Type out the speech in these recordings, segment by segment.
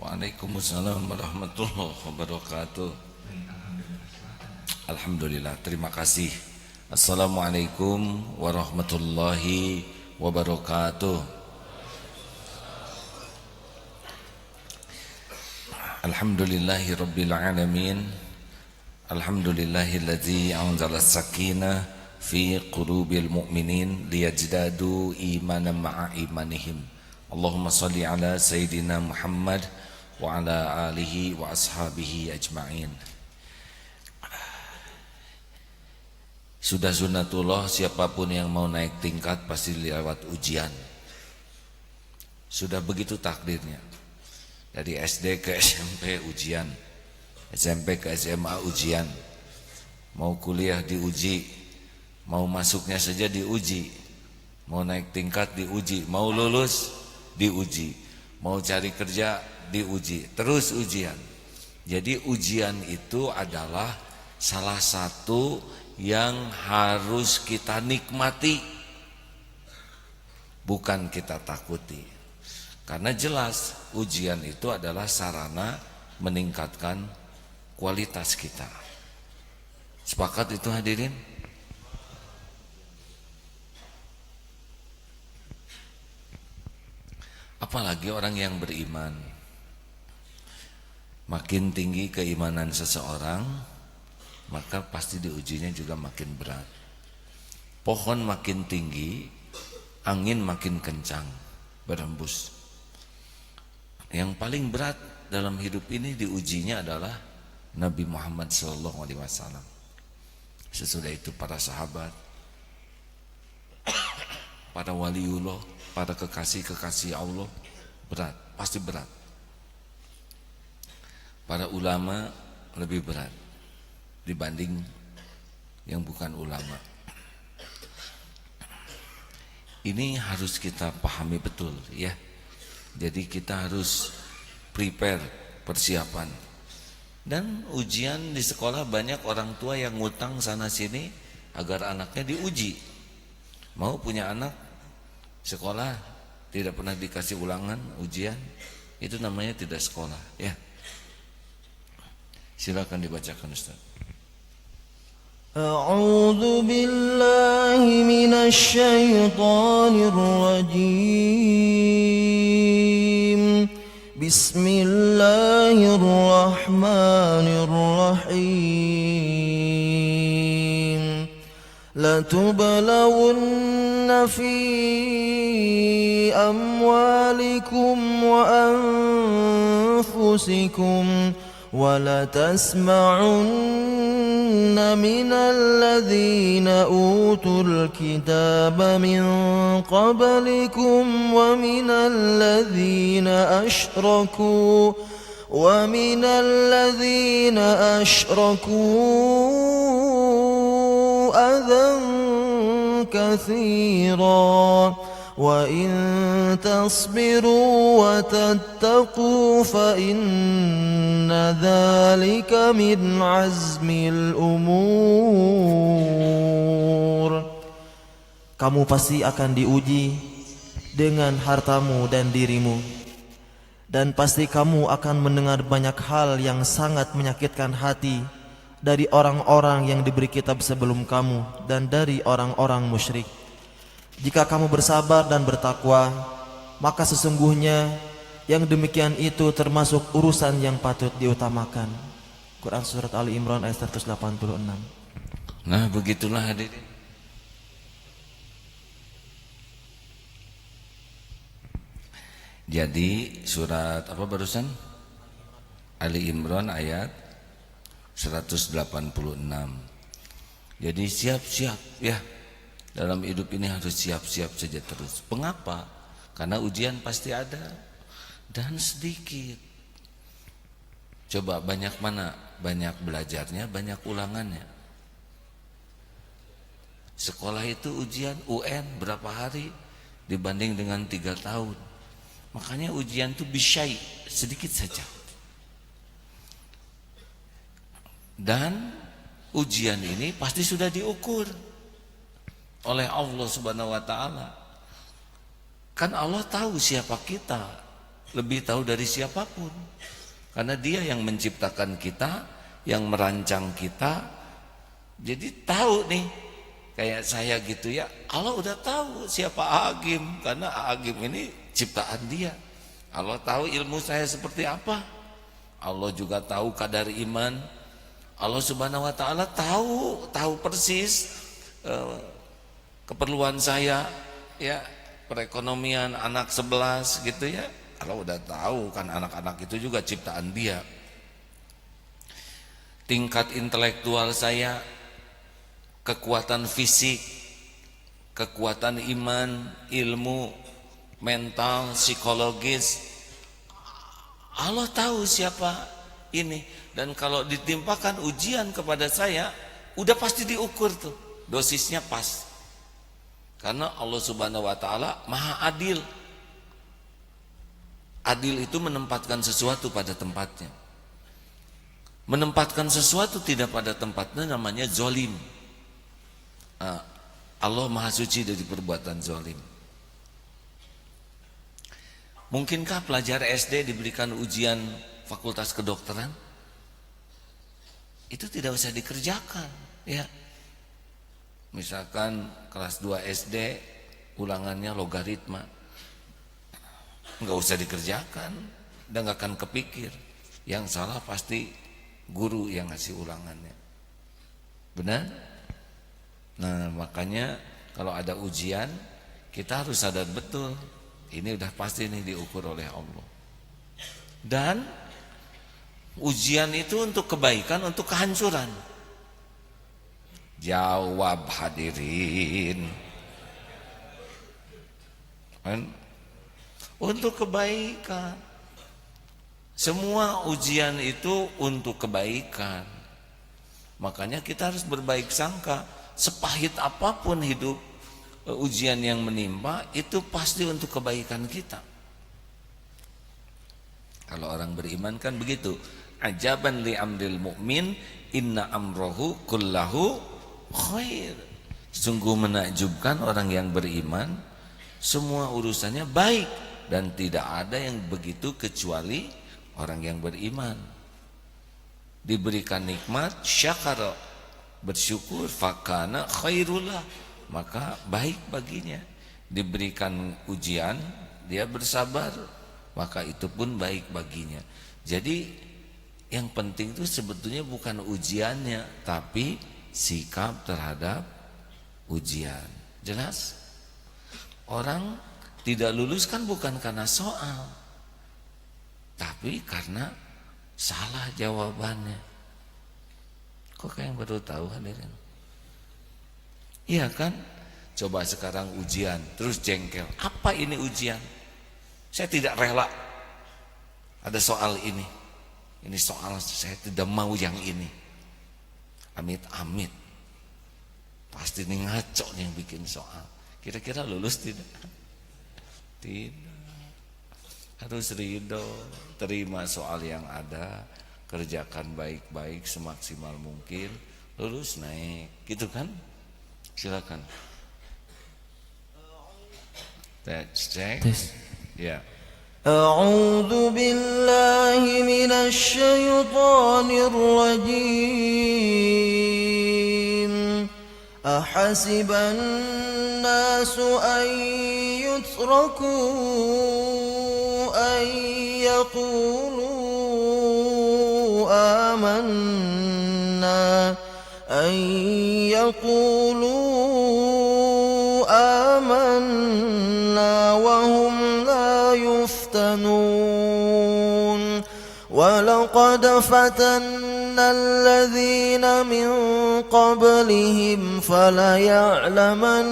Waalaikumsalam warahmatullahi wabarakatuh. Alhamdulillah, terima kasih. Assalamualaikum warahmatullahi wabarakatuh. Alhamdulillahi rabbil alamin. Alhamdulillahilladzi anzala as-sakinah fi qulubil mu'minin liyajdadu imanan ma'a imanihim. Allahumma salli ala Sayyidina Muhammad wa ala alihi wa ashabihi ajma'in. Sudah sunnatullah, siapapun yang mau naik tingkat pasti lewat ujian. Sudah begitu takdirnya. Dari SD ke SMP ujian, SMP ke SMA ujian. Mau kuliah diuji, mau masuknya saja diuji, mau naik tingkat diuji, mau lulus diuji, mau cari kerja diuji, terus ujian. Jadi ujian itu adalah salah satu yang harus kita nikmati, bukan kita takuti. Karena jelas ujian itu adalah sarana meningkatkan kualitas kita. Sepakat itu hadirin? Apalagi orang yang beriman. Makin tinggi keimanan seseorang, maka pasti diujinya juga makin berat. Pohon makin tinggi, angin makin kencang berhembus. Yang paling berat dalam hidup ini diujinya adalah Nabi Muhammad SAW. Sesudah itu para sahabat, para waliullah, para kekasih-kekasih Allah, berat, pasti berat. Para ulama lebih berat dibanding yang bukan ulama. Ini harus kita pahami betul ya. Jadi kita harus prepare, persiapan. Dan ujian di sekolah banyak orang tua yang ngutang sana sini agar anaknya diuji. Mau punya anak sekolah tidak pernah dikasih ulangan ujian, itu namanya tidak sekolah ya. Silakan dibacakan Ustaz. A'udzu billahi minasy syaithanir rajim. Bismillahirrahmanirrahim. Latublawunna fi amwalikum wa anfusikum وَلَتَسْمَعُنَّ مِنَ الَّذِينَ أُوتُوا الْكِتَابَ مِنْ قَبْلِكُمْ وَمِنَ الَّذِينَ أَشْرَكُوا أَذًى كَثِيرًا وَإِن تَصْبِرُوا وَتَتَّقُوا فَإِنَّ ذَلِكَ مِنْ عَزْمِ الْأُمُورِ. Kamu pasti akan diuji dengan hartamu dan dirimu, dan pasti kamu akan mendengar banyak hal yang sangat menyakitkan hati dari orang-orang yang diberi kitab sebelum kamu dan dari orang-orang musyrik. Jika kamu bersabar dan bertakwa, maka sesungguhnya yang demikian itu termasuk urusan yang patut diutamakan. Quran Surat Ali Imran ayat 186. Nah begitulah hadirin. Jadi surat apa barusan? Ali Imran ayat 186. Jadi siap-siap ya. Dalam hidup ini harus siap-siap saja terus. Mengapa? Karena ujian pasti ada dan sedikit. Coba banyak mana? Banyak belajarnya, banyak ulangannya. Sekolah itu ujian UN berapa hari dibanding dengan 3 tahun. Makanya ujian itu bisyai, sedikit saja. Dan ujian ini pasti sudah diukur oleh Allah Subhanahu wa taala. Kan Allah tahu siapa kita. lebih tahu dari siapapun. Karena dia yang menciptakan kita, yang merancang kita. Jadi tahu nih, kayak saya gitu ya, Allah udah tahu siapa Agim, karena Agim ini ciptaan dia. Allah tahu ilmu saya seperti apa. Allah juga tahu kadar iman. Allah Subhanahu wa taala tahu persis keperluan saya, ya, perekonomian anak 11 gitu ya. Allah udah tahu kan, anak-anak itu juga ciptaan dia. Tingkat intelektual saya, kekuatan fisik, kekuatan iman, ilmu, mental, psikologis, Allah tahu siapa ini. Dan kalau ditimpakan ujian kepada saya, udah pasti diukur tuh, dosisnya pas. Karena Allah Subhanahu wa taala Maha Adil. Adil itu menempatkan sesuatu pada tempatnya. Menempatkan sesuatu tidak pada tempatnya namanya zolim. Allah Maha Suci dari perbuatan zolim. Mungkinkah pelajar SD diberikan ujian fakultas kedokteran? Itu tidak usah dikerjakan, ya. Misalkan kelas 2 SD ulangannya logaritma, nggak usah dikerjakan, dan nggak akan kepikir. Yang salah pasti guru yang ngasih ulangannya, benar? Nah, makanya kalau ada ujian kita harus sadar betul, ini udah pasti nih diukur oleh Allah. Dan ujian itu untuk kebaikan, untuk kehancuran. Jawab hadirin. Untuk kebaikan. Semua ujian itu untuk kebaikan. Makanya kita harus berbaik sangka. Sepahit apapun hidup, ujian yang menimpa itu pasti untuk kebaikan kita. Kalau orang beriman kan begitu. Ajaban li amril mu'min, inna amrohu kullahu khair. Sungguh menakjubkan orang yang beriman, semua urusannya baik, dan tidak ada yang begitu kecuali orang yang beriman. Diberikan nikmat, syakara, bersyukur, fakana khairullah, maka baik baginya. Diberikan ujian, dia bersabar, maka itu pun baik baginya. Jadi yang penting itu sebetulnya bukan ujiannya, tapi sikap terhadap ujian. Jelas? Orang tidak lulus kan bukan karena soal, tapi karena salah jawabannya. Kok kayak baru tahu hadirin? Iya kan? Coba sekarang ujian, terus jengkel. Apa ini ujian? Saya tidak rela ada soal ini. Ini soal saya tidak mau yang ini. Amit-amit. Pasti ini ngaco nih yang bikin soal. Kira-kira lulus tidak? Tidak. Harus ridho, terima soal yang ada, kerjakan baik-baik semaksimal mungkin, lulus naik, gitu kan? Silakan. Cek. Ya. أعوذ بالله من الشيطان الرجيم أحسب الناس أن يتركوا أن يقولوا آمنا وهم لا يفتنون ولقد فتنا الذين من قبلهم فليعلمن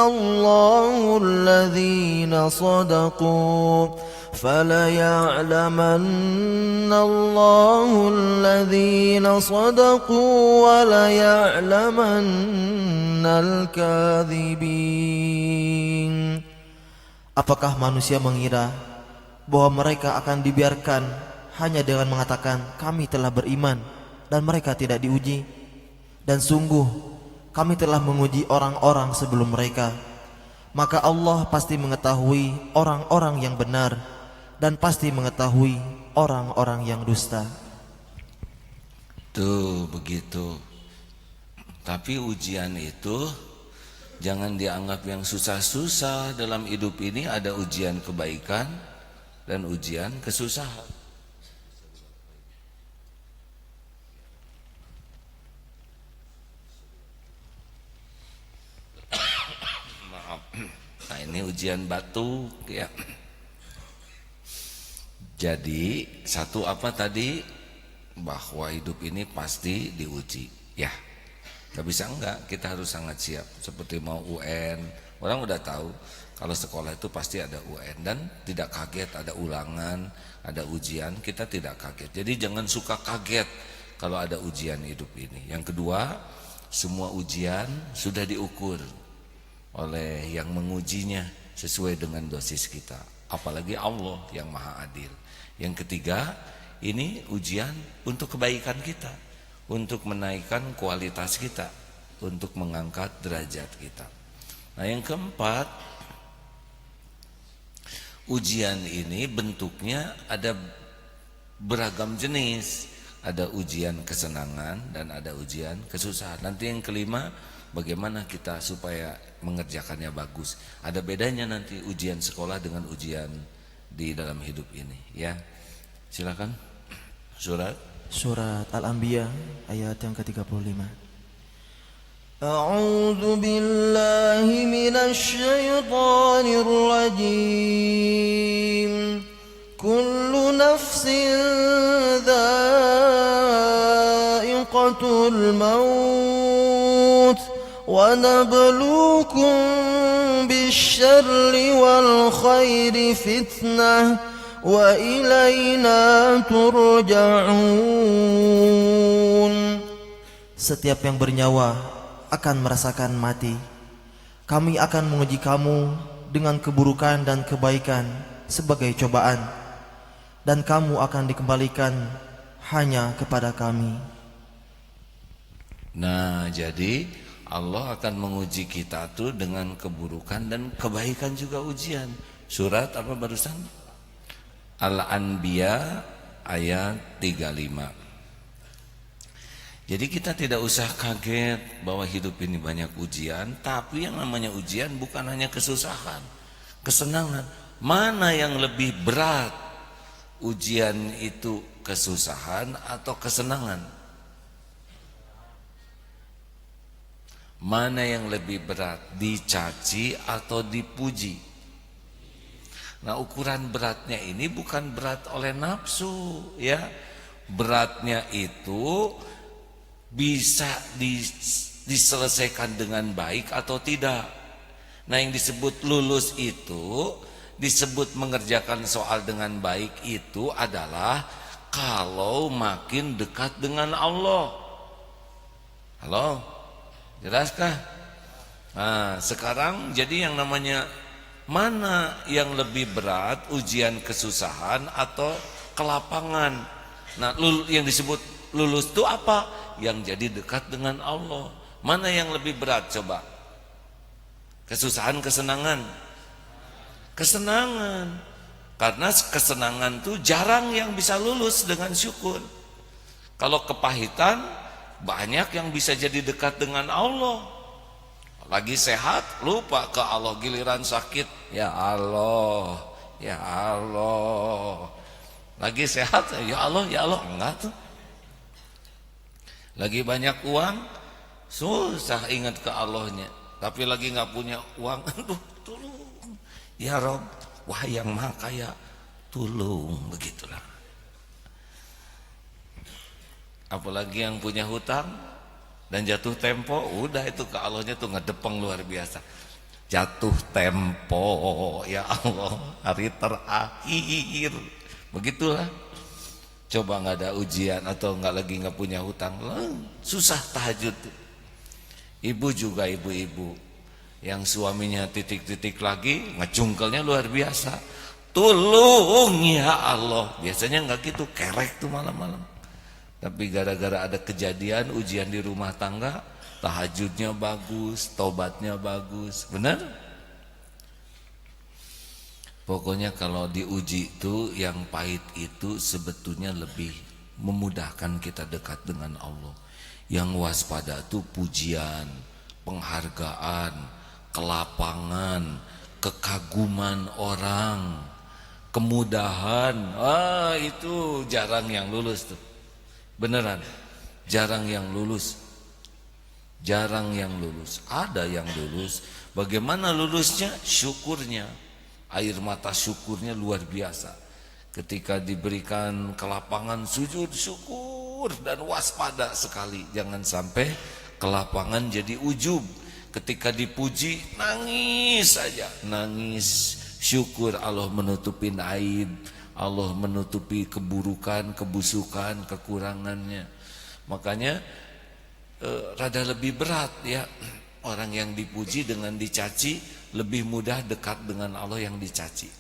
الله الذين صدقوا وليعلمن الكاذبين. Apakah manusia mengira bahwa mereka akan dibiarkan hanya dengan mengatakan kami telah beriman dan mereka tidak diuji? Dan sungguh kami telah menguji orang-orang sebelum mereka, maka Allah pasti mengetahui orang-orang yang benar dan pasti mengetahui orang-orang yang dusta. Tuh begitu. Tapi ujian itu jangan dianggap yang susah-susah. Dalam hidup ini ada ujian kebaikan dan ujian kesusahan. Maaf. Nah ini ujian batuk ya. Jadi satu apa tadi, bahwa hidup ini pasti diuji ya. Gak bisa enggak, kita harus sangat siap. Seperti mau UN, orang udah tahu kalau sekolah itu pasti ada UN dan tidak kaget ada ulangan, ada ujian, kita tidak kaget. Jadi jangan suka kaget kalau ada ujian hidup ini. Yang kedua, semua ujian sudah diukur oleh yang mengujinya sesuai dengan dosis kita, apalagi Allah yang Maha Adil. Yang ketiga, ini ujian untuk kebaikan kita, untuk menaikkan kualitas kita, untuk mengangkat derajat kita. Nah yang keempat, ujian ini bentuknya ada beragam jenis. Ada ujian kesenangan dan ada ujian kesusahan. Nanti yang kelima, bagaimana kita supaya mengerjakannya bagus. Ada bedanya nanti ujian sekolah dengan ujian di dalam hidup ini ya. Silakan. Surat Al-Anbiya ayat yang ke-35. A'udzu billahi minasy syaithanir rajim. Kullu nafsin dha'iqatul maut wa nabluukum bisyarri wal khairi fitnah wa ilaina turja'un. Setiap yang bernyawa akan merasakan mati. Kami akan menguji kamu dengan keburukan dan kebaikan sebagai cobaan, dan kamu akan dikembalikan hanya kepada kami. Nah jadi Allah akan menguji kita tuh dengan keburukan dan kebaikan juga ujian. Surat apa barusan? Al-Anbiya ayat 35. Jadi kita tidak usah kaget bahwa hidup ini banyak ujian. Tapi yang namanya ujian bukan hanya kesusahan, kesenangan. Mana yang lebih berat? Ujian itu kesusahan atau kesenangan? Mana yang lebih berat? Dicaci atau dipuji? Nah ukuran beratnya ini bukan berat oleh nafsu ya. Beratnya itu bisa diselesaikan dengan baik atau tidak. Nah yang disebut lulus itu, disebut mengerjakan soal dengan baik itu adalah kalau makin dekat dengan Allah. Halo, jelaskah? Nah sekarang jadi yang namanya mana yang lebih berat, ujian kesusahan atau kelapangan? Nah yang disebut lulus itu apa? Yang jadi dekat dengan Allah. Mana yang lebih berat coba? Kesusahan, kesenangan? Kesenangan. Karena kesenangan tuh jarang yang bisa lulus dengan syukur. Kalau kepahitan banyak yang bisa jadi dekat dengan Allah. Lagi sehat lupa ke Allah, giliran sakit ya Allah, ya Allah. Lagi sehat ya Allah, ya Allah, enggak tuh. Lagi banyak uang susah ingat ke Allahnya. Tapi lagi nggak punya uang, aduh tolong ya Rob, wah yang maha kaya tolong, begitulah. Apalagi yang punya hutang dan jatuh tempo, udah itu ke Allahnya tuh ngedepeng luar biasa. Jatuh tempo ya Allah, hari terakhir, begitulah. Coba nggak ada ujian atau lagi nggak punya hutang, susah tahajud. Ibu juga ibu-ibu yang suaminya titik-titik lagi, ngecungkelnya luar biasa. Tolong ya Allah, biasanya nggak gitu, kerek tuh malam-malam. Tapi gara-gara ada kejadian ujian di rumah tangga, tahajudnya bagus, tobatnya bagus, benar? Pokoknya kalau diuji itu yang pahit itu sebetulnya lebih memudahkan kita dekat dengan Allah. Yang waspada itu pujian, penghargaan, kelapangan, kekaguman orang, kemudahan. Itu jarang yang lulus tuh. Beneran, jarang yang lulus. Jarang yang lulus. Ada yang lulus. Bagaimana lulusnya? Syukurnya. Air mata syukurnya luar biasa. Ketika diberikan kelapangan sujud syukur dan waspada sekali. Jangan sampai kelapangan jadi ujub. Ketika dipuji nangis saja. Nangis. Syukur Allah menutupin aib. Allah menutupi keburukan, kebusukan, kekurangannya. Makanya rada lebih berat ya, orang yang dipuji dengan dicaci lebih mudah dekat dengan Allah yang dicaci.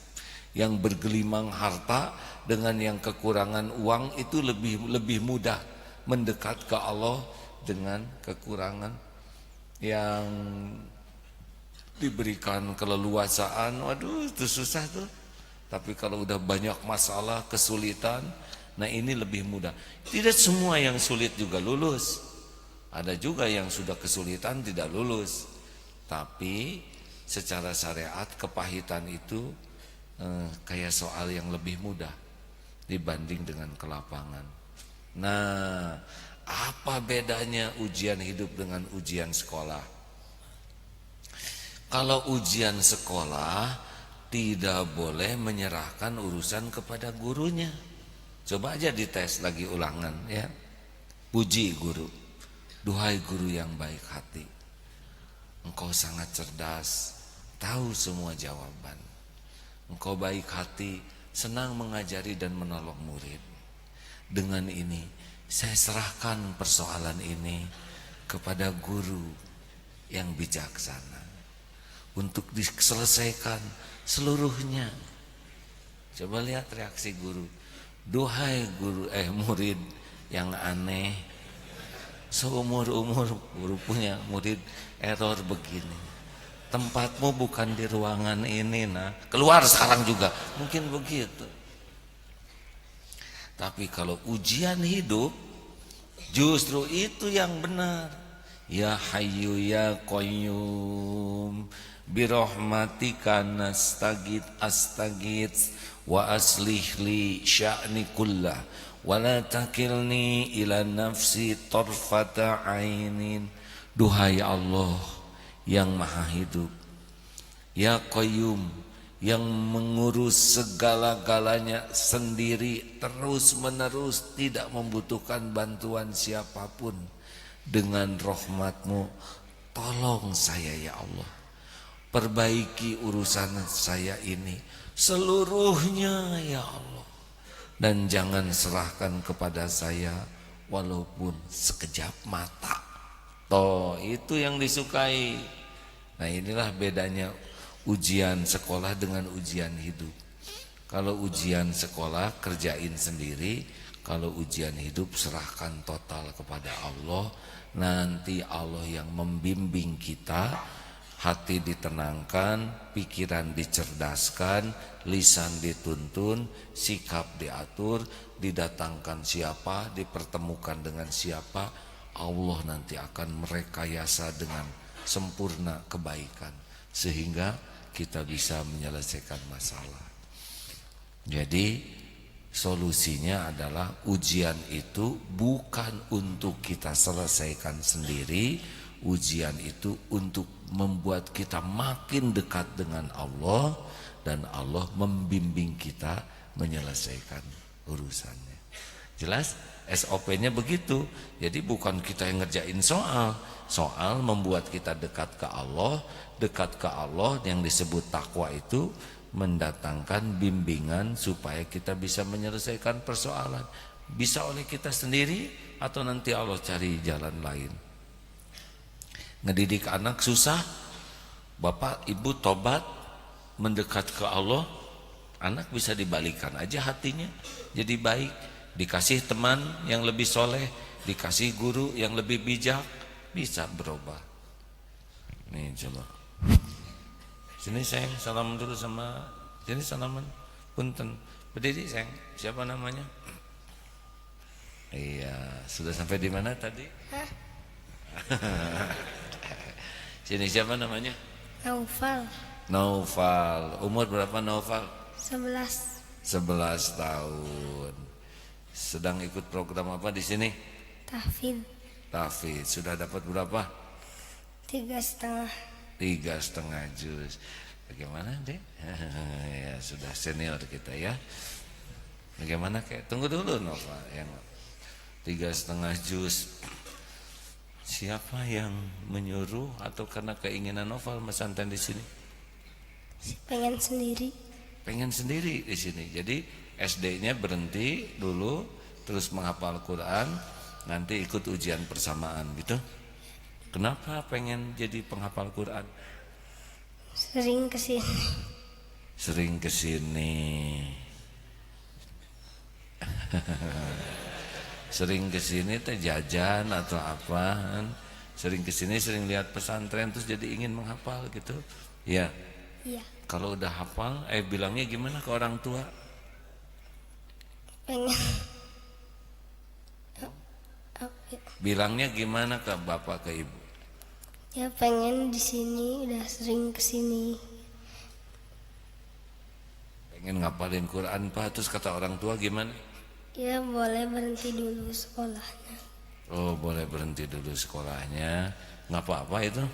Yang bergelimang harta dengan yang kekurangan uang itu lebih mudah mendekat ke Allah dengan kekurangan. Yang diberikan keleluasaan, waduh itu susah tuh. Tapi kalau udah banyak masalah, kesulitan, nah ini lebih mudah. Tidak semua yang sulit juga lulus. Ada juga yang sudah kesulitan tidak lulus. Tapi secara syariat kepahitan itu kayak soal yang lebih mudah dibanding dengan kelapangan. Nah, apa bedanya ujian hidup dengan ujian sekolah? Kalau ujian sekolah tidak boleh menyerahkan urusan kepada gurunya. Coba aja dites lagi ulangan ya. Puji guru. Duhai guru yang baik hati, engkau sangat cerdas, tahu semua jawaban. Engkau baik hati, senang mengajari dan menolong murid. Dengan ini, saya serahkan persoalan ini kepada guru yang bijaksana untuk diselesaikan seluruhnya. Coba lihat reaksi guru. Duhai guru murid yang aneh, seumur-umur guru punya murid error begini. Tempatmu bukan di ruangan ini, nah. Keluar sekarang juga. Mungkin begitu. Tapi kalau ujian hidup, justru itu yang benar. Ya Hayyu ya Qayyum, birahmatika nastagith astagith wa aslih li sya'ni kullah. Wala takilni ila nafsi tarfata ainin. Duhai Allah yang maha hidup, ya Qayyum, yang mengurus segala-galanya sendiri terus menerus, tidak membutuhkan bantuan siapapun. Dengan rahmatmu tolong saya ya Allah, perbaiki urusan saya ini seluruhnya ya Allah. Dan jangan serahkan kepada saya walaupun sekejap mata. Toh itu yang disukai. Nah inilah bedanya ujian sekolah dengan ujian hidup. Kalau ujian sekolah kerjain sendiri, kalau ujian hidup serahkan total kepada Allah. Nanti Allah yang membimbing kita, hati ditenangkan, pikiran dicerdaskan, lisan dituntun, sikap diatur, didatangkan siapa, dipertemukan dengan siapa, Allah nanti akan merekayasa dengan sempurna kebaikan sehingga kita bisa menyelesaikan masalah. Jadi solusinya adalah ujian itu bukan untuk kita selesaikan sendiri. Ujian itu untuk membuat kita makin dekat dengan Allah, dan Allah membimbing kita menyelesaikan urusannya. Jelas? SOP-nya begitu. Jadi bukan kita yang ngerjain soal. Soal membuat kita dekat ke Allah. Dekat ke Allah yang disebut takwa itu mendatangkan bimbingan supaya kita bisa menyelesaikan persoalan. Bisa oleh kita sendiri atau nanti Allah cari jalan lain. Ngedidik anak susah, bapak ibu tobat mendekat ke Allah, anak bisa dibalikan aja hatinya jadi baik, dikasih teman yang lebih soleh, dikasih guru yang lebih bijak, bisa berubah. Nih coba sini sayang, salam dulu sama Sini salaman. Punten. Berdiri sayang. Siapa namanya? Iya, sudah sampai di mana tadi? Hah? Sini siapa namanya? Naufal. Naufal. Umur berapa Naufal? 11. 11 tahun. Sedang ikut program apa di sini? Tahfidz. Tahfidz. Sudah dapat berapa? 3,5. 3,5 juz. Bagaimana deh? Ya sudah senior kita ya. Bagaimana kayak? Tunggu dulu Nova yang 3,5 juz. Siapa yang menyuruh atau karena keinginan Noval pesantren di sini? Pengen sendiri. Pengen sendiri di sini. Jadi SD-nya berhenti dulu, terus menghafal Quran, nanti ikut ujian persamaan gitu. Kenapa pengen jadi penghafal Quran? Sering kesini. Sering kesini. Sering kesini teh jajan atau apa? Sering kesini, sering lihat pesantren, terus jadi ingin menghafal gitu. Ya. Iya. Kalau udah hafal, bilangnya gimana ke orang tua? Pengen. Bilangnya gimana ke bapak ke ibu? Ya pengen di sini, udah sering kesini. Pengen ngapalin Quran Pak, terus kata orang tua gimana? Ya boleh berhenti dulu sekolahnya. Oh boleh berhenti dulu sekolahnya. Nggak apa-apa itu?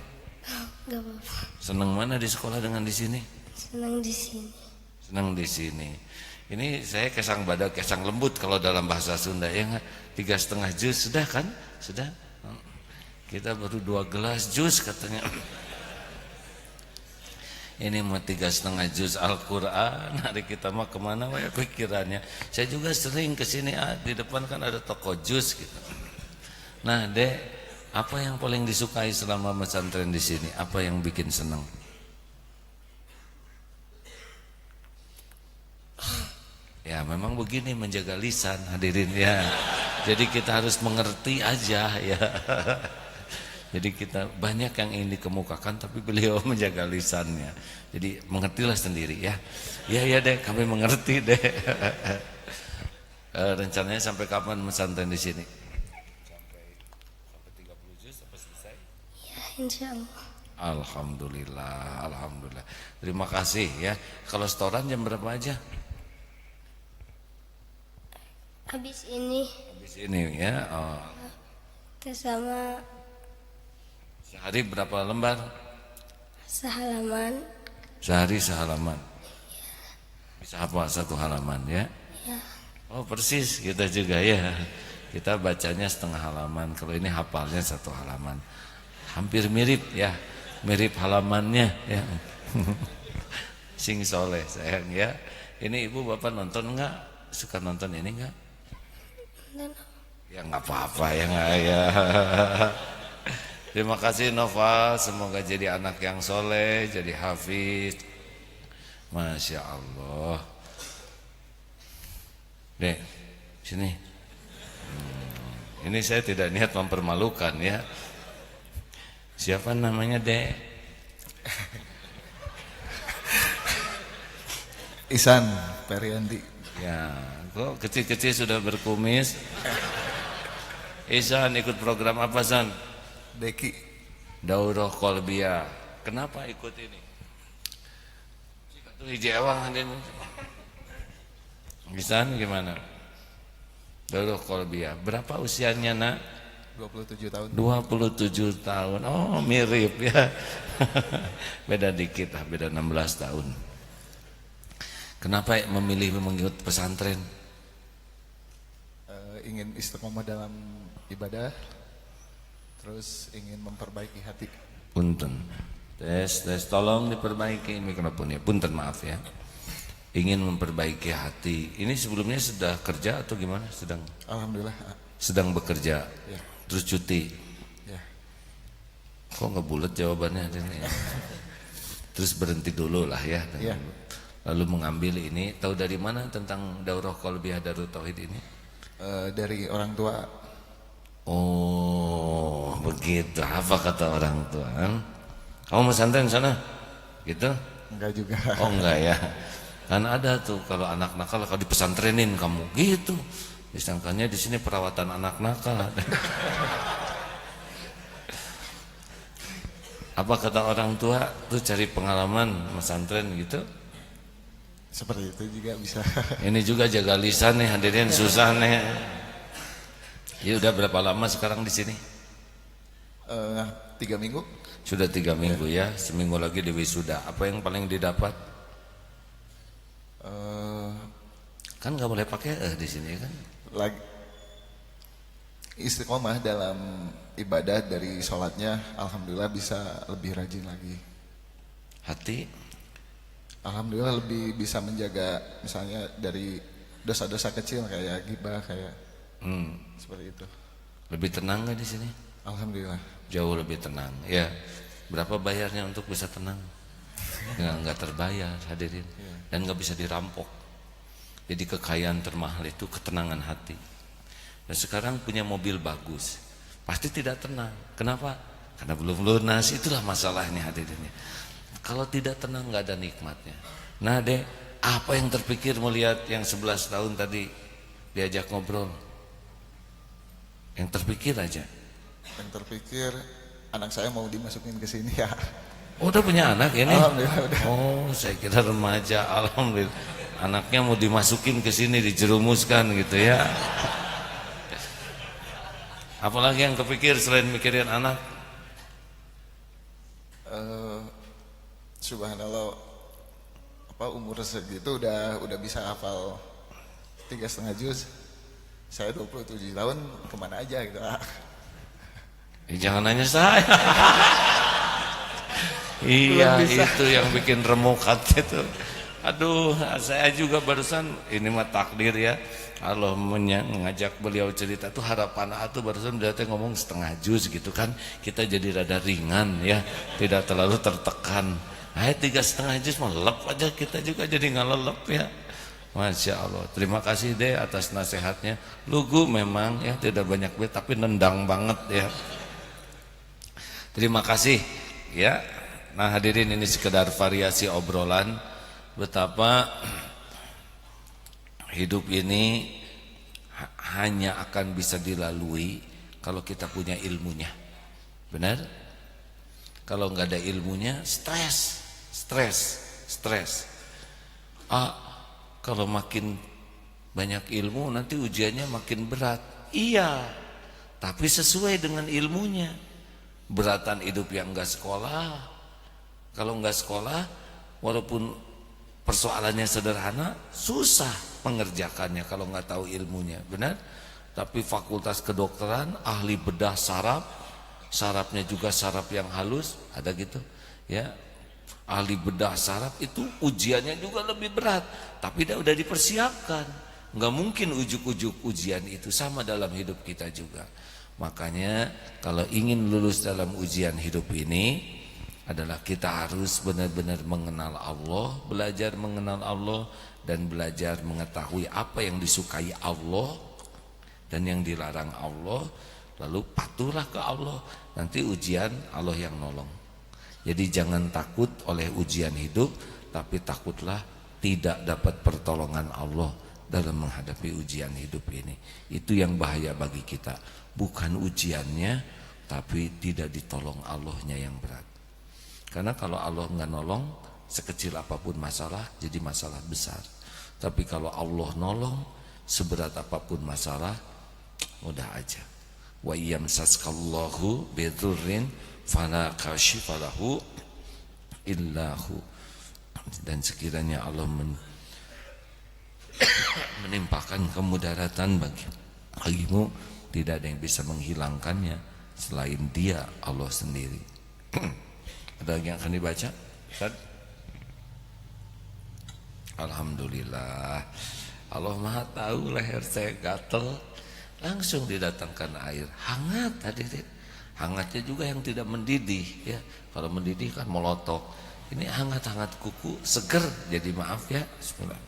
Gak apa-apa. Seneng mana di sekolah dengan di sini? Senang di sini. Seneng di sini. Ini saya kesang badak, kesang lembut kalau dalam bahasa Sunda ya nggak? 3,5 juz sudah kan? Sudah. Kita baru 2 gelas jus katanya. Ini mah 3,5 juz Al-Quran. Hari kita mah kemana ya pikirannya. Saya juga sering kesini, di depan kan ada toko jus gitu. Nah Dek, apa yang paling disukai selama pesantren di sini? Apa yang bikin senang? Ya memang begini menjaga lisan hadirin ya. Jadi kita harus mengerti aja ya. Jadi kita banyak yang ingin dikemukakan, tapi beliau menjaga lisannya. Jadi mengertilah sendiri ya. Ya deh, kami mengerti deh. Rencananya sampai kapan pesantren di sini? Sampai 30 juz sampai selesai? Ya insya Allah. Alhamdulillah. Terima kasih ya. Kalau setoran jam berapa aja? Habis ini. Habis ini ya. Oh. Sama Sehari berapa lembar? sehalaman. Sehari sehalaman. Bisa apa 1 halaman ya? Ya. Oh persis kita juga ya. Kita bacanya setengah halaman. Kalau ini hafalnya 1 halaman. Hampir mirip ya. Mirip halamannya ya. Sing soleh sayang ya. Ini ibu bapak nonton enggak? Suka nonton ini enggak? Ya enggak apa-apa ya enggak ya. Terima kasih Nova, semoga jadi anak yang soleh, jadi hafiz. Masya Allah. Dek, sini. Ini saya tidak niat mempermalukan ya. Siapa namanya Dek? Ihsan Perianti. Ya, kok kecil-kecil sudah berkumis? Ihsan ikut program apa San? Deki. Daurah Kolbia. Kenapa ikut ini? Tuh hiji ewang hadirin. Ihsan gimana? Daurah Kolbia. Berapa usianya nak? 27 tahun. 27 tahun. Oh mirip ya. Beda dikit lah, beda 16 tahun. Kenapa memilih mengikut pesantren? Ingin istiqomah dalam ibadah, terus ingin memperbaiki hati. Punten. Tes, tolong diperbaiki mikrofonnya. Punten maaf ya. Ingin memperbaiki hati. Ini sebelumnya sudah kerja atau gimana? Alhamdulillah. Sedang bekerja. Ya. Terus cuti. Ya. Kok nggak bulat jawabannya ini? Terus berhenti dulu lah ya. Ya. Lalu mengambil ini. Tahu dari mana tentang Daurah Qalbiyah Darut Tauhid ini? Dari orang tua. Oh begitu. Apa kata orang tua? Kamu pesantren sana? Gitu? Enggak juga. Oh enggak ya. Kan ada tuh kalau anak nakal kalau dipesantrenin kamu gitu. Disangkanya di sini perawatan anak nakal. Apa kata orang tua tuh cari pengalaman pesantren gitu. Seperti itu juga bisa. Ini juga jaga lisan nih hadirin susah nih. Ya udah berapa lama sekarang di sini? 3 minggu. Sudah 3 minggu ya. Seminggu lagi di wisuda. Apa yang paling didapat? Kan nggak boleh pakai di sini kan? Lagi istiqomah dalam ibadah dari sholatnya, alhamdulillah bisa lebih rajin lagi. Hati? Alhamdulillah lebih bisa menjaga misalnya dari dosa-dosa kecil kayak ghibah kayak seperti itu. Lebih tenang nggak di sini? Alhamdulillah. Jauh lebih tenang. Ya. Berapa bayarnya untuk bisa tenang? Nggak terbayar hadirin. Dan nggak bisa dirampok. Jadi kekayaan termahal itu ketenangan hati. Dan sekarang punya mobil bagus, pasti tidak tenang. Kenapa? Karena belum lunas. Itulah masalahnya hadirin. Kalau tidak tenang nggak ada nikmatnya. Nah dek, apa yang terpikir melihat yang 11 tahun tadi diajak ngobrol? Yang terpikir aja. Yang terpikir anak saya mau dimasukin ke sini ya. Oh, udah punya anak ini? Alhamdulillah udah. Oh, saya kira remaja. Alhamdulillah. Anaknya mau dimasukin ke sini, dijerumuskan gitu ya. Apalagi yang kepikir selain mikirin anak? Subhanallah, umur segitu udah bisa hafal 3,5 juz. Saya 27 tahun kemana aja gitu. Jangan nanya saya. Iya, itu yang bikin remukat itu. Aduh, saya juga barusan ini mah takdir ya. Allah mengajak beliau cerita tuh harapan tuh barusan dia ngomong setengah juz gitu kan. Kita jadi rada ringan ya, tidak terlalu tertekan. 3,5 juz mah lelep aja, kita juga jadi nggak lelep ya. Masya Allah. Terima kasih deh atas nasihatnya. Lugu memang ya, tidak banyak bed tapi nendang banget ya. Terima kasih ya. Nah hadirin, ini sekedar variasi obrolan betapa hidup ini hanya akan bisa dilalui kalau kita punya ilmunya. Benar? Kalau nggak ada ilmunya, stres. Kalau makin banyak ilmu nanti ujiannya makin berat. Iya, tapi sesuai dengan ilmunya. Beratan hidup yang nggak sekolah. Kalau nggak sekolah, walaupun persoalannya sederhana, susah mengerjakannya kalau nggak tahu ilmunya, benar? Tapi fakultas kedokteran, ahli bedah saraf, sarafnya juga saraf yang halus, ada gitu, ya. Ahli bedah saraf itu ujiannya juga lebih berat, tapi udah dipersiapkan. Nggak mungkin ujuk-ujuk ujian itu. Sama dalam hidup kita juga. Makanya kalau ingin lulus dalam ujian hidup ini adalah kita harus benar-benar mengenal Allah, belajar mengenal Allah, dan belajar mengetahui apa yang disukai Allah dan yang dilarang Allah, lalu patuhlah ke Allah. Nanti ujian Allah yang nolong. Jadi jangan takut oleh ujian hidup, tapi takutlah tidak dapat pertolongan Allah dalam menghadapi ujian hidup ini. Itu yang bahaya bagi kita. Bukan ujiannya, tapi tidak ditolong Allahnya yang berat. Karena kalau Allah nggak nolong, sekecil apapun masalah jadi masalah besar. Tapi kalau Allah nolong, seberat apapun masalah, mudah aja. Wa yamsaskallahu bidurrin fala kashifa lahu illahu. Dan sekiranya Allah menimpakan kemudaratan bagimu, tidak ada yang bisa menghilangkannya selain Dia, Allah sendiri. Ada yang akan dibaca? Ustaz? Alhamdulillah. Allah Maha tahu leher saya gatel, langsung didatangkan air hangat hadirin. Hangatnya juga yang tidak mendidih ya. Kalau mendidih kan melotok. Ini hangat-hangat kuku, seger. Jadi maaf ya. Bismillah.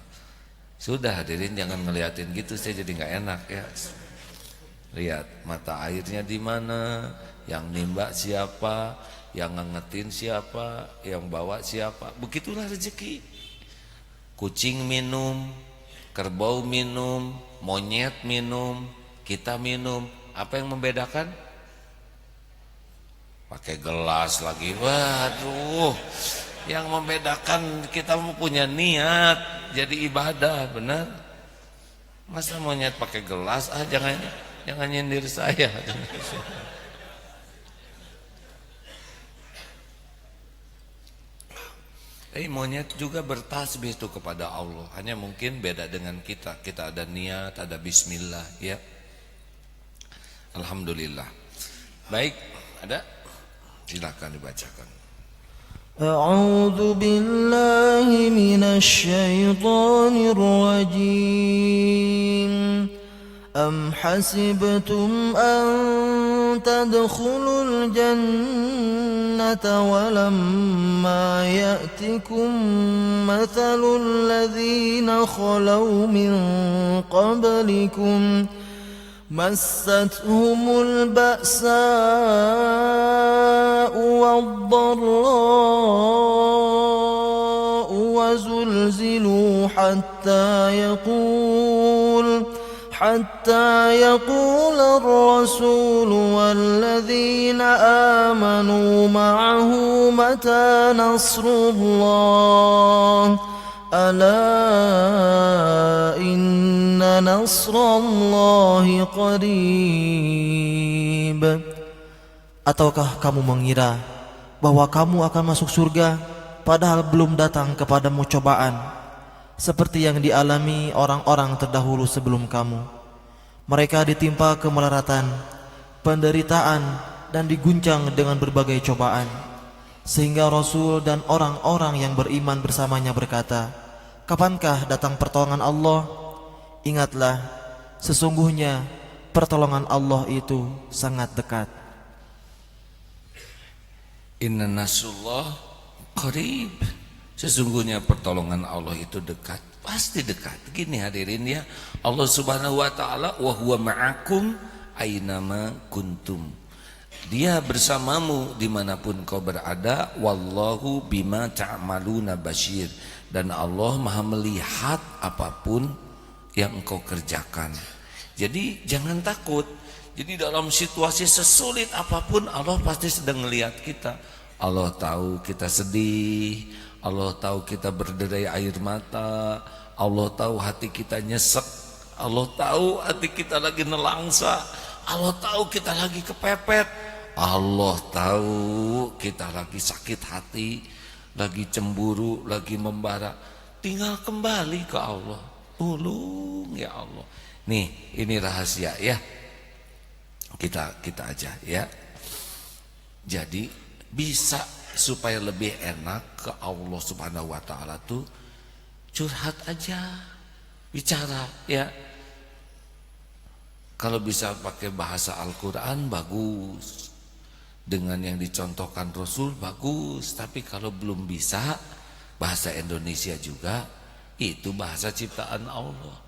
Sudah hadirin, jangan ngeliatin gitu, saya jadi nggak enak ya. Lihat mata airnya di mana, yang nimba siapa, yang ngangetin siapa, yang bawa siapa. Begitulah rezeki. kucing minum, kerbau minum, monyet minum, kita minum. Apa yang membedakan? Pakai gelas lagi. Waduh, yang membedakan kita punya niat jadi ibadah, benar? Masa monyet pakai gelas? Jangan nyindir saya. Monyet juga bertasbih itu kepada Allah. Hanya mungkin beda dengan kita. Kita ada niat, ada bismillah, ya. Alhamdulillah. Baik, ada? Silakan dibacakan. A'udzu billahi minasy syaithanir rajim. Am hasibtum an tadkhulul jannata walamma ya'tikum mathalul ladzina khalaw min qablikum مستهم البأساء والضراء وزلزلوا حتى يقول الرسول والذين آمنوا معه متى نصر الله ألا إن نصر الله قريب. Ataukah kamu mengira bahwa kamu akan masuk surga padahal belum datang kepadamu cobaan seperti yang dialami orang-orang terdahulu sebelum kamu? Mereka ditimpa kemelaratan, penderitaan dan diguncang dengan berbagai cobaan, sehingga Rasul dan orang-orang yang beriman bersamanya berkata, kapankah datang pertolongan Allah? Ingatlah, sesungguhnya pertolongan Allah itu sangat dekat. Inna nasrullah qarib. Sesungguhnya pertolongan Allah itu dekat. Pasti dekat. Gini hadirin ya, Allah subhanahu wa ta'ala wa huwa ma'akum aynama kuntum. Dia bersamamu dimanapun kau berada. Wallahu bima ta'maluna basyir. Dan Allah maha melihat apapun yang engkau kerjakan. Jadi jangan takut. Jadi dalam situasi sesulit apapun Allah pasti sedang melihat kita. Allah tahu kita sedih, Allah tahu kita berderai air mata, Allah tahu hati kita nyesek, Allah tahu hati kita lagi nelangsa, Allah tahu kita lagi kepepet, Allah tahu kita lagi sakit hati, lagi cemburu, lagi membara. Tinggal kembali ke Allah. Tolong ya Allah. Nih, ini rahasia ya. Kita aja ya. Jadi bisa supaya lebih enak ke Allah Subhanahu wa taala tuh curhat aja, bicara ya. Kalau bisa pakai bahasa Al-Qur'an bagus. Dengan yang dicontohkan Rasul bagus, tapi kalau belum bisa bahasa Indonesia juga, itu bahasa ciptaan Allah.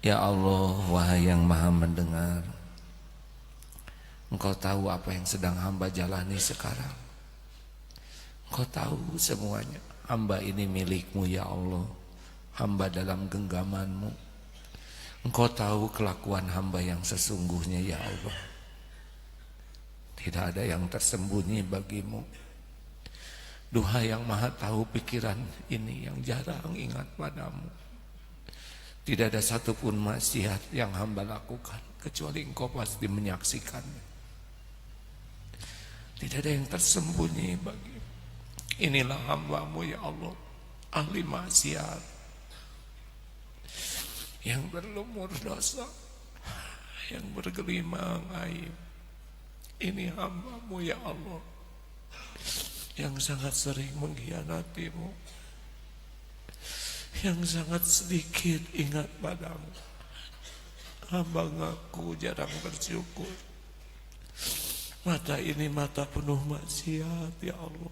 Ya Allah, wahai yang maha mendengar, Engkau tahu apa yang sedang hamba jalani sekarang. Engkau tahu semuanya. Hamba ini milikmu ya Allah. Hamba dalam genggamanmu. Engkau tahu kelakuan hamba yang sesungguhnya ya Allah. Tidak ada yang tersembunyi bagimu. Duha yang maha tahu pikiran ini yang jarang ingat padamu. Tidak ada satupun maksiat yang hamba lakukan kecuali Engkau pasti menyaksikannya. Tidak ada yang tersembunyi bagimu. Inilah hambamu ya Allah, ahli maksiat yang berlumur dosa, yang bergelimang aib. Ini hambamu ya Allah, yang sangat sering mengkhianatimu, yang sangat sedikit ingat padamu. Hamba ngaku jarang bersyukur. Mata ini mata penuh maksiat ya Allah.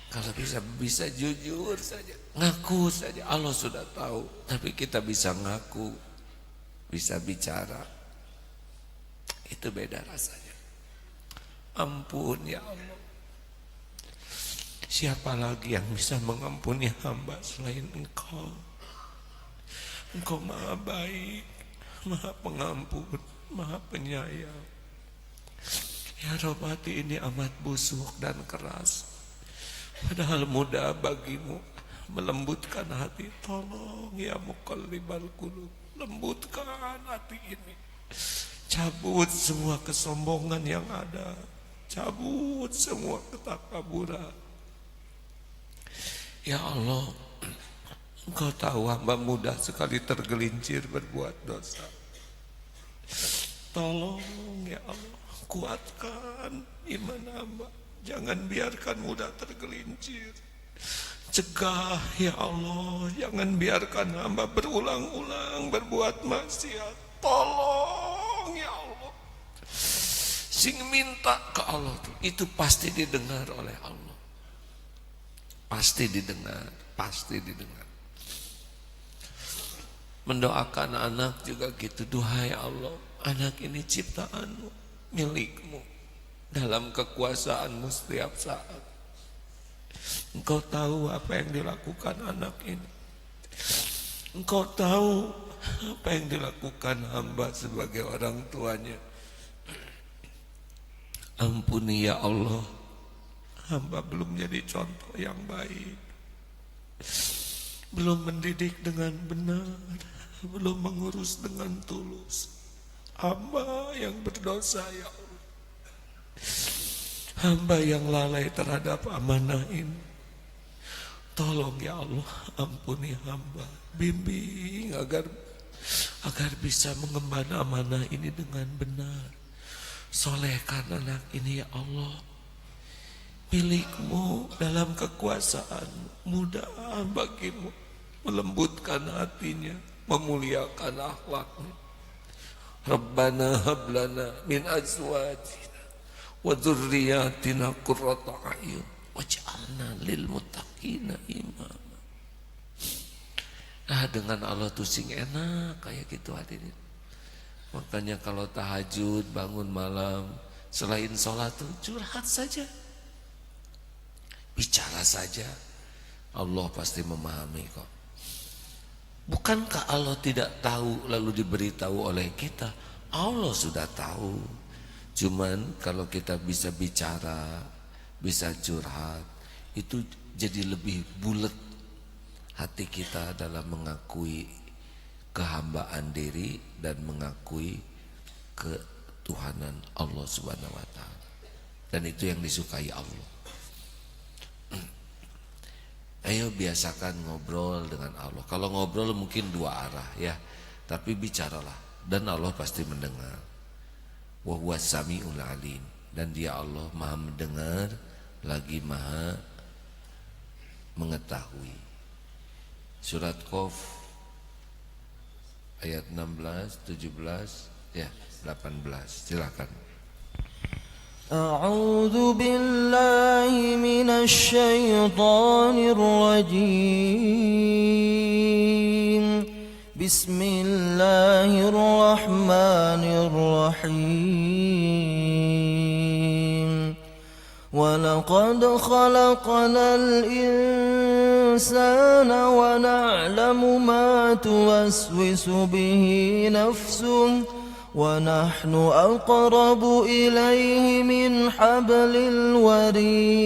Kalau bisa jujur saja, ngaku saja. Allah sudah tahu, tapi kita bisa ngaku, bisa bicara. Itu beda rasanya. Ampun ya Allah. Siapa lagi yang bisa mengampuni hamba selain Engkau? Engkau maha baik, maha pengampun, maha penyayang. Ya Rabb, hati ini amat busuk dan keras, padahal mudah bagimu melembutkan hati. Tolong ya muqallibal qulub, lembutkan hati ini. Cabut semua kesombongan yang ada, cabut semua ketakaburan. Ya Allah, Engkau tahu hamba mudah sekali tergelincir berbuat dosa. Tolong ya Allah, kuatkan iman hamba, jangan biarkan mudah tergelincir. Cegah ya Allah, jangan biarkan hamba berulang-ulang berbuat maksiat. Tolong ya Allah. Sing minta ke Allah itu pasti didengar oleh Allah. Pasti didengar, pasti didengar. Mendoakan anak juga gitu. Duhai Allah, anak ini ciptaanmu, milikmu, dalam kekuasaanmu setiap saat. Engkau tahu apa yang dilakukan anak ini. Engkau tahu apa yang dilakukan hamba sebagai orang tuanya. Ampuni ya Allah, hamba belum jadi contoh yang baik, belum mendidik dengan benar, belum mengurus dengan tulus. Hamba yang berdosa ya Allah, hamba yang lalai terhadap amanah ini. Tolong ya Allah, ampuni hamba, bimbing agar bisa mengemban amanah ini dengan benar. Solehkan anak ini ya Allah, milikmu, dalam kekuasaan-mu. Mudah bagimu melembutkan hatinya, memuliakan akhlaknya. Rabbana hablana min azwajina wa dzurriyyatina qurrata a'yun waj'alna lil muttaqina imama. Nah, dengan Allah tuh sing enak kayak gitu hadirin. Makanya kalau tahajud, bangun malam, selain sholat tuh curhat saja, bicara saja, Allah pasti memahami kok. Bukankah Allah tidak tahu lalu diberitahu oleh kita? Allah sudah tahu. Cuman kalau kita bisa bicara, bisa curhat, itu jadi lebih bulat hati kita dalam mengakui kehambaan diri dan mengakui ketuhanan Allah Subhanahu wa taala. Dan itu yang disukai Allah. Ayo biasakan ngobrol dengan Allah. Kalau ngobrol mungkin dua arah ya, tapi bicaralah dan Allah pasti mendengar. Wa huwas samiul alim, dan Dia Allah Maha mendengar lagi Maha mengetahui. Surat Qaf ayat 16, 17, ya 18. Silakan. أعوذ بالله من الشيطان الرجيم بسم الله الرحمن الرحيم ولقد خلقنا الإنسان ونعلم ما توسوس به نفسه ونحن أقرب إليه من حبل الوريد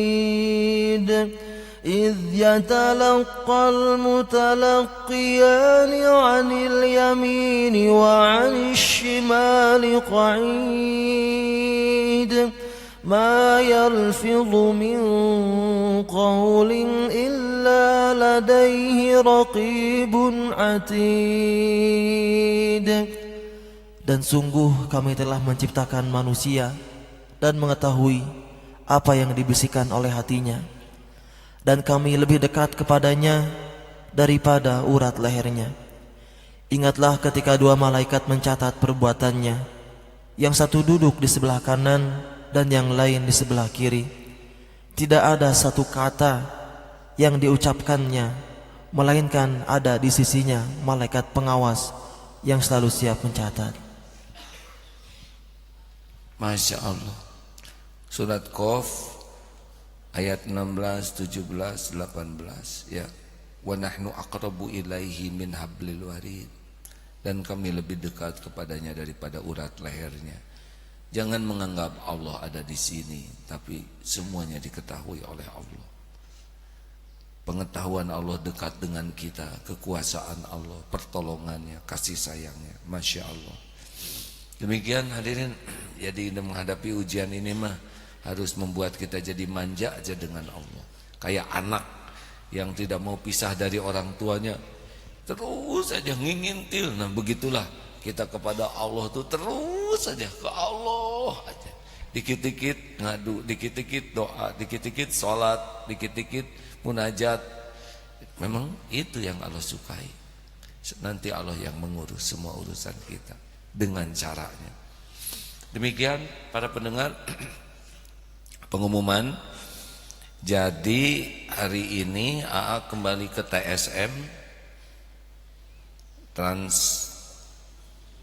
إذ يتلقى المتلقيان عن اليمين وعن الشمال قعيد ما يلفظ من قول إلا لديه رقيب عتيد. Dan sungguh kami telah menciptakan manusia dan mengetahui apa yang dibisikkan oleh hatinya, dan kami lebih dekat kepadanya daripada urat lehernya. Ingatlah ketika dua malaikat mencatat perbuatannya, yang satu duduk di sebelah kanan dan yang lain di sebelah kiri. Tidak ada satu kata yang diucapkannya, melainkan ada di sisinya malaikat pengawas yang selalu siap mencatat. Masya Allah. Surat Qaf ayat 16, 17, 18 ya. Wa nahnu aqrabu ilaihi min hablil warid, dan kami lebih dekat kepadanya daripada urat lehernya. Jangan menganggap Allah ada di sini, tapi semuanya diketahui oleh Allah. Pengetahuan Allah dekat dengan kita, kekuasaan Allah, pertolongannya, kasih sayangnya, Masya Allah. Demikian hadirin, jadi menghadapi ujian ini mah harus membuat kita jadi manja aja dengan Allah. Kayak anak yang tidak mau pisah dari orang tuanya, terus saja ngingintil. Nah begitulah kita kepada Allah tuh terus saja ke Allah aja. Dikit-dikit ngadu, dikit-dikit doa, dikit-dikit sholat, dikit-dikit munajat. Memang itu yang Allah sukai. Nanti Allah yang mengurus semua urusan kita dengan caranya. Demikian para pendengar pengumuman. Jadi hari ini AA kembali ke TSM Trans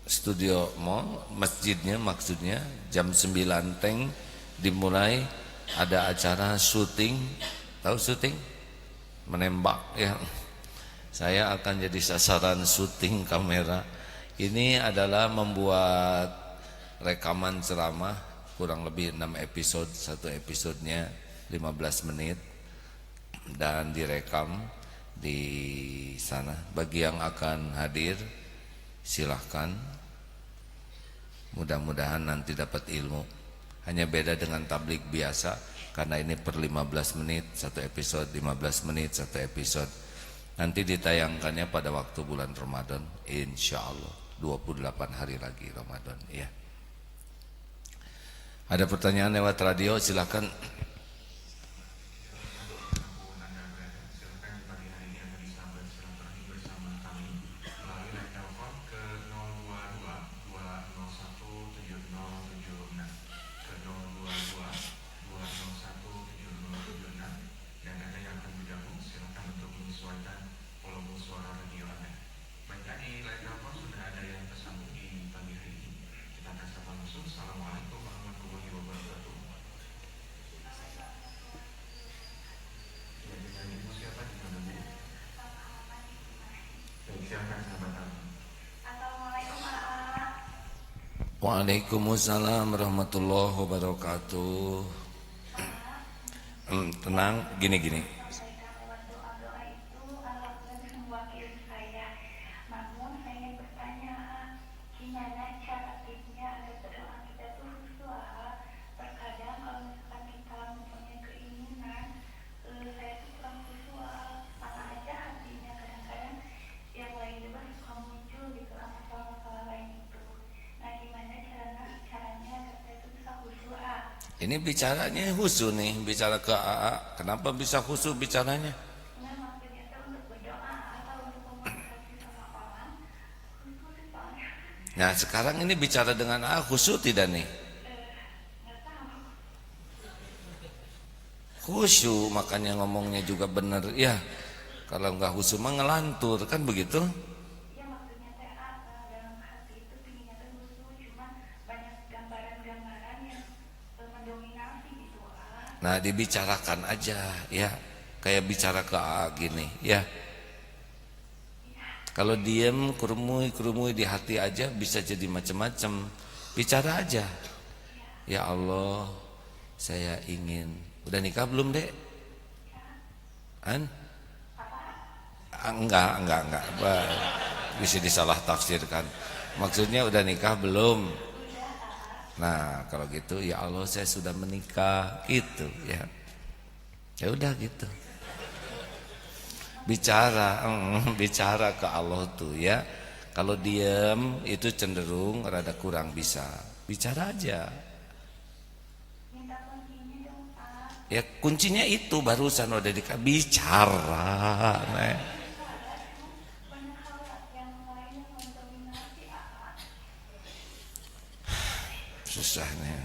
Studio Mall, masjidnya maksudnya jam 9 teng dimulai, ada acara syuting. Tahu syuting? Menembak ya. Saya akan jadi sasaran syuting kamera. Ini adalah membuat rekaman ceramah kurang lebih 6 episode, satu episodenya 15 menit dan direkam di sana. Bagi yang akan hadir silahkan, mudah-mudahan nanti dapat ilmu. Hanya beda dengan tablik biasa karena ini per 15 menit satu episode, 15 menit satu episode. Nanti ditayangkannya pada waktu bulan Ramadan, insya Allah 28 hari lagi Ramadan ya. Ada pertanyaan lewat radio, silakan. Waalaikumsalam warahmatullahi wabarakatuh. Tenang, gini. Ini bicaranya khusyuk nih, bicara ke AA. Kenapa bisa khusyuk bicaranya? Nah sekarang ini bicara dengan AA khusyuk tidak nih? Khusyuk, makanya ngomongnya juga benar ya. Kalau nggak khusyuk mah ngelantur, kan begitu? Nah dibicarakan aja ya, kayak bicara ke AA gini ya. Kalau diem kurumui di hati aja bisa jadi macam-macam. Bicara aja. Ya Allah, saya ingin. Udah nikah belum dek? Enggak. Bisa disalah tafsirkan. Maksudnya udah nikah belum? Nah kalau gitu ya Allah saya sudah menikah gitu ya. Ya udah gitu. Bicara ke Allah tuh ya. Kalau diam itu cenderung rada kurang bisa. Bicara aja. Ya kuncinya itu barusan udah bicara. Nah. Susahnya.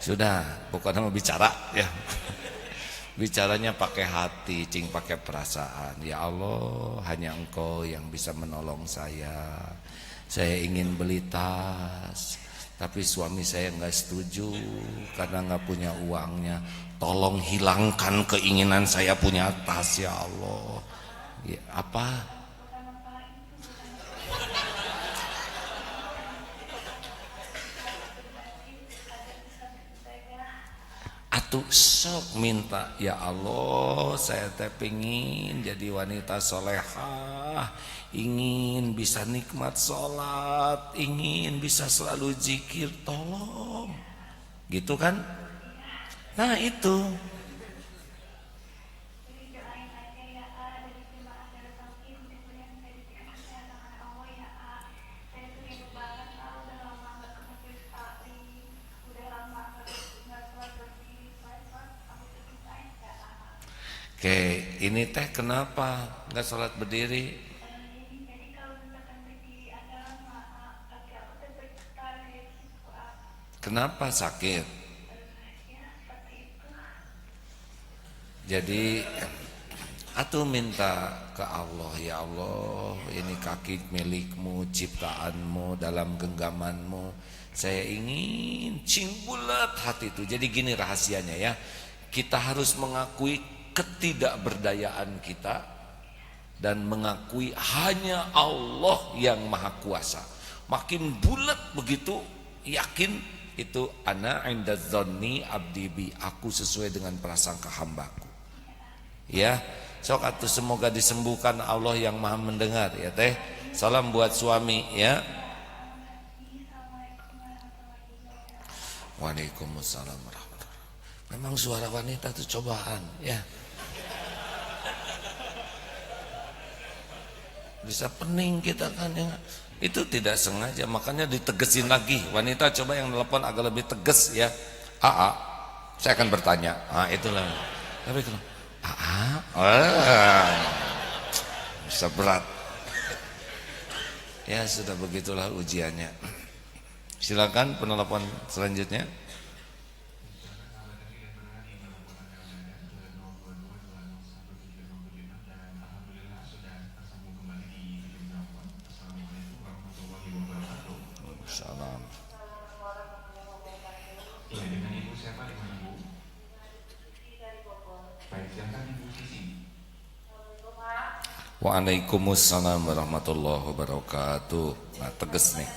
Sudah, pokoknya mau bicara ya. Bicaranya pakai hati, cing pakai perasaan. Ya Allah, hanya Engkau yang bisa menolong saya. Saya ingin beli tas, Tapi suami saya nggak setuju karena nggak punya uangnya. Tolong hilangkan keinginan saya punya tas ya Allah. Ya, apa? Atuh sok minta, ya Allah saya teh pengen jadi wanita solehah, ingin bisa nikmat sholat, ingin bisa selalu zikir, tolong gitu kan. Nah itu oke, ini teh kenapa nggak sholat berdiri? Kenapa sakit? Jadi atuh minta ke Allah, ya Allah ini kaki milikmu, ciptaanmu, dalam genggamanmu saya ingin cingbulat hati itu. Jadi gini rahasianya ya, kita harus mengakui ketidakberdayaan kita dan mengakui hanya Allah yang maha kuasa. Makin bulat begitu, yakin itu ana inda dzanni abdi bi, aku sesuai dengan prasangka hambaku. Ya, sok atuh semoga disembuhkan Allah yang maha mendengar ya teh. Salam buat suami ya. Waalaikumsalam warahmatullahi. Memang suara wanita itu cobaan ya. Bisa pening kita kan ya. Itu tidak sengaja, makanya ditegesin lagi. Wanita coba yang telepon agak lebih tegas ya. Aa, saya akan bertanya. Ah itulah. Tapi kalau bisa berat. Ya sudah begitulah ujiannya. Silakan penelpon selanjutnya. Salam. Ya, dengan ibu siapa, dengan ibu? Baik, silakan ibu Sisi. Waalaikumsalam warahmatullahi wabarakatuh. Nah, tegas nih.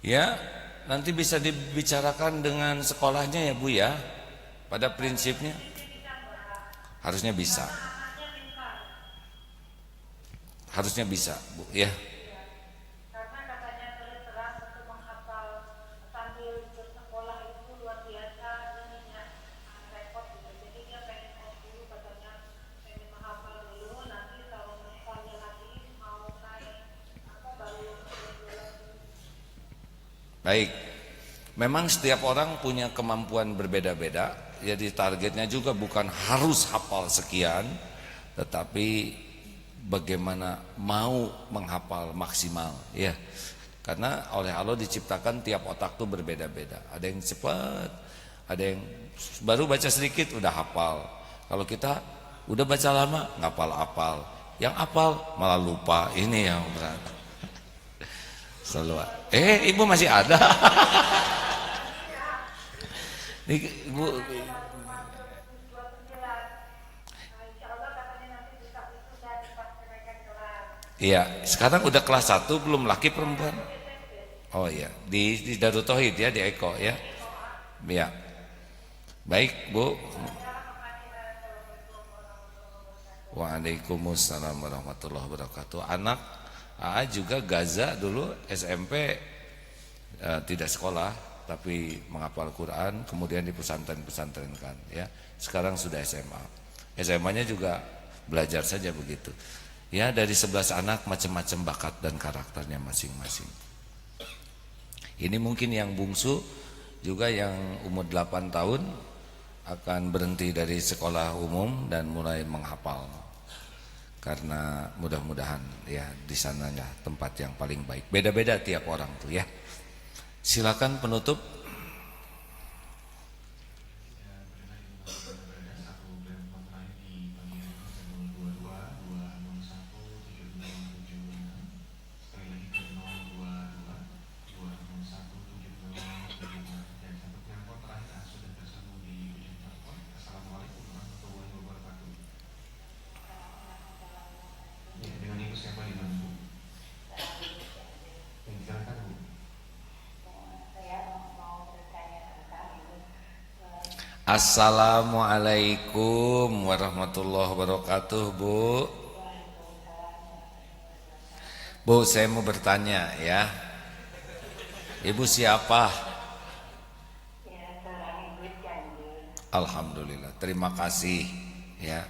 Ya, nanti bisa dibicarakan dengan sekolahnya ya Bu ya. Pada prinsipnya harusnya bisa. Harusnya bisa Bu ya. Karena katanya terus terang untuk menghafal sambil bersekolah itu luar biasa ininya repot gitu. Jadi dia pengen dulu katanya pengen menghafal dulu, nanti kalau misalnya lagi mau naik apa baru lagi. Baik, memang setiap orang punya kemampuan berbeda-beda. Jadi targetnya juga bukan harus hafal sekian, tetapi bagaimana mau menghafal maksimal ya. Karena oleh Allah diciptakan tiap otak tuh berbeda-beda. Ada yang cepat, ada yang baru baca sedikit udah hafal. Kalau kita udah baca lama nggak hafal-hafal. Yang hafal malah lupa. Ini yang berat. Selalu. Ibu masih ada. Nih, Ibu. Iya, sekarang udah kelas 1 belum, laki perempuan? Oh iya, di Darut Tauhid ya, di Eko ya. Iya. Baik, Bu. Waalaikumsalam warahmatullahi wabarakatuh. Anak AA juga Gaza dulu SMP tidak sekolah tapi menghafal Quran, kemudian di pesantren-pesantrenkan ya. Sekarang sudah SMA. SMA-nya juga belajar saja begitu. Ya, dari 11 anak macam-macam bakat dan karakternya masing-masing. Ini mungkin yang bungsu juga yang umur 8 tahun akan berhenti dari sekolah umum dan mulai menghafal. Karena mudah-mudahan ya di sananya tempat yang paling baik. Beda-beda tiap orang tuh ya. Silakan penutup. Assalamualaikum warahmatullahi wabarakatuh, Bu. Bu, saya mau bertanya ya. Ibu siapa? Alhamdulillah, terima kasih ya.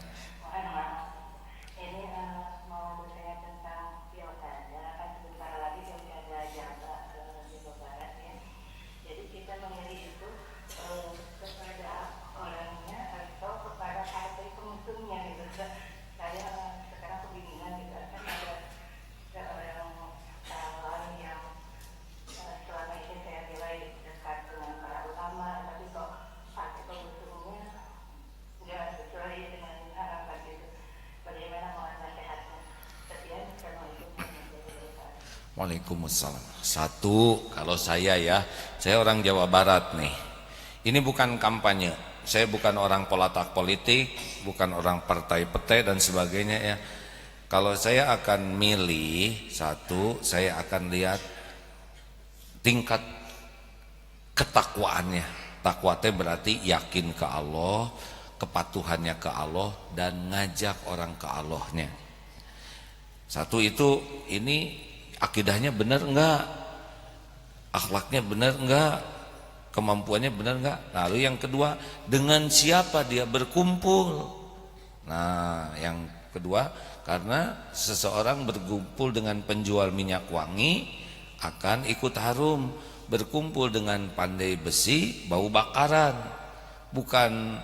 Waalaikumsalam. Satu, kalau saya ya, saya orang Jawa Barat nih. Ini bukan kampanye. Saya bukan orang pelatak politik, bukan orang partai petai dan sebagainya ya. Kalau saya akan milih satu, saya akan lihat tingkat ketakwaannya. Takwa itu berarti yakin ke Allah, kepatuhannya ke Allah dan ngajak orang ke Allahnya. Satu itu, ini akidahnya benar enggak, akhlaknya benar enggak, kemampuannya benar enggak. Lalu yang kedua, dengan siapa dia berkumpul. Nah yang kedua, karena seseorang berkumpul dengan penjual minyak wangi akan ikut harum, berkumpul dengan pandai besi bau bakaran. Bukan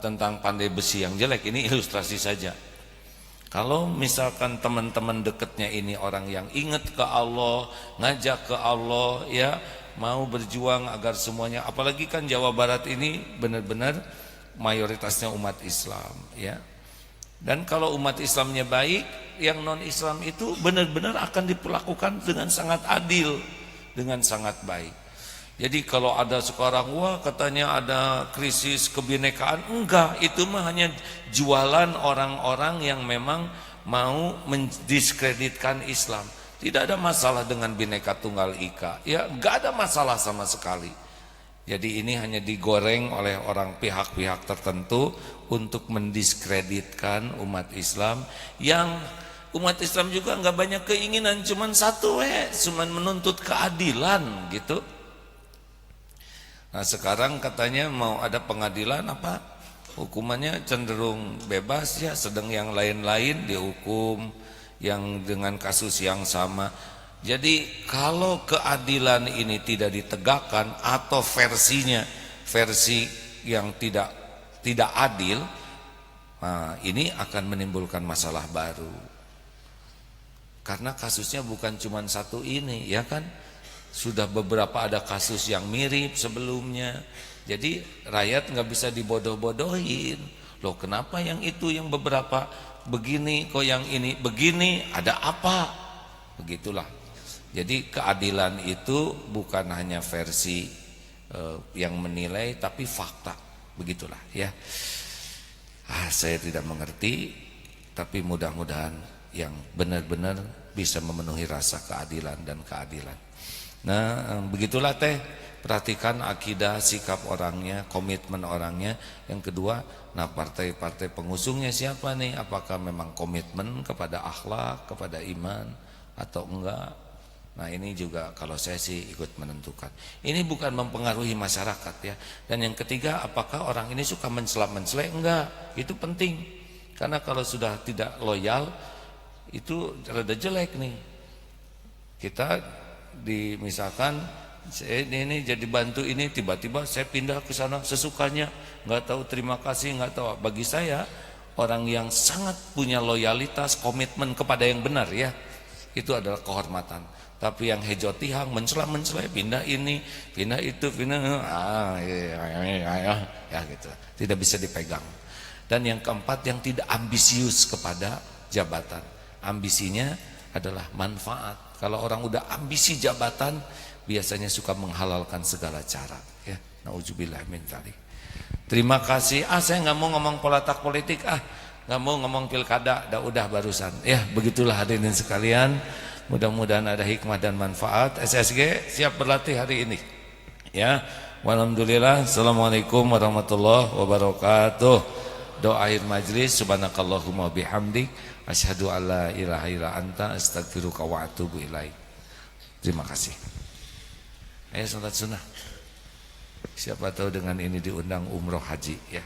tentang pandai besi yang jelek, ini ilustrasi saja. Kalau misalkan teman-teman dekatnya ini orang yang ingat ke Allah, ngajak ke Allah ya, mau berjuang agar semuanya, apalagi kan Jawa Barat ini benar-benar mayoritasnya umat Islam ya. Dan kalau umat Islamnya baik, yang non-Islam itu benar-benar akan diperlakukan dengan sangat adil, dengan sangat baik. Jadi kalau ada sekarang, wah katanya ada krisis kebinekaan, enggak, itu mah hanya jualan orang-orang yang memang mau mendiskreditkan Islam. Tidak ada masalah dengan Bhinneka Tunggal Ika, ya enggak ada masalah sama sekali. Jadi ini hanya digoreng oleh orang pihak-pihak tertentu untuk mendiskreditkan umat Islam, yang umat Islam juga enggak banyak keinginan, cuman satu cuman menuntut keadilan gitu. Nah sekarang katanya mau ada pengadilan apa, hukumannya cenderung bebas ya, sedang yang lain-lain dihukum yang dengan kasus yang sama. Jadi kalau keadilan ini tidak ditegakkan atau versinya versi yang tidak adil, nah ini akan menimbulkan masalah baru. Karena kasusnya bukan cuma satu ini ya kan, sudah beberapa ada kasus yang mirip sebelumnya. Jadi rakyat nggak bisa dibodoh-bodohin. Loh kenapa yang itu yang beberapa begini, kok yang ini begini, ada apa? Begitulah. Jadi keadilan itu bukan hanya versi yang menilai, tapi fakta. Begitulah ya. Saya tidak mengerti, tapi mudah-mudahan yang benar-benar bisa memenuhi rasa keadilan dan keadilan. Nah begitulah teh, perhatikan akidah, sikap orangnya, komitmen orangnya. Yang kedua, nah partai-partai pengusungnya siapa nih, apakah memang komitmen kepada akhlak, kepada iman atau enggak. Nah ini juga kalau saya sih ikut menentukan. Ini bukan mempengaruhi masyarakat ya. Dan yang ketiga, apakah orang ini suka mencelap-mencelek, enggak. Itu penting, karena kalau sudah tidak loyal itu rada jelek nih. Kita misalkan ini jadi bantu ini, tiba-tiba saya pindah ke sana sesukanya, nggak tahu terima kasih, nggak tahu. Bagi saya orang yang sangat punya loyalitas, komitmen kepada yang benar ya, itu adalah kehormatan. Tapi yang hejotihang, mencela-mencela, pindah ini, pindah itu, pindah ya gitu, tidak bisa dipegang. Dan yang keempat, yang tidak ambisius kepada jabatan. Ambisinya adalah manfaat. Kalau orang udah ambisi jabatan, biasanya suka menghalalkan segala cara ya. Nauzubillah min dzalik. Terima kasih. Saya nggak mau ngomong politik, nggak mau ngomong pilkada, udah barusan ya. Begitulah hadirin sekalian, mudah-mudahan ada hikmah dan manfaat. SSG siap berlatih hari ini ya. Walhamdulillah. Assalamualaikum warahmatullahi wabarakatuh. Doa akhir majlis, subhanakallahumma bihamdik, asyhadu alla ilaha illa anta, astaghfiruka wa atubu ilaik. Terima kasih. Ayo salat sunnah. Siapa tahu dengan ini diundang umroh haji ya.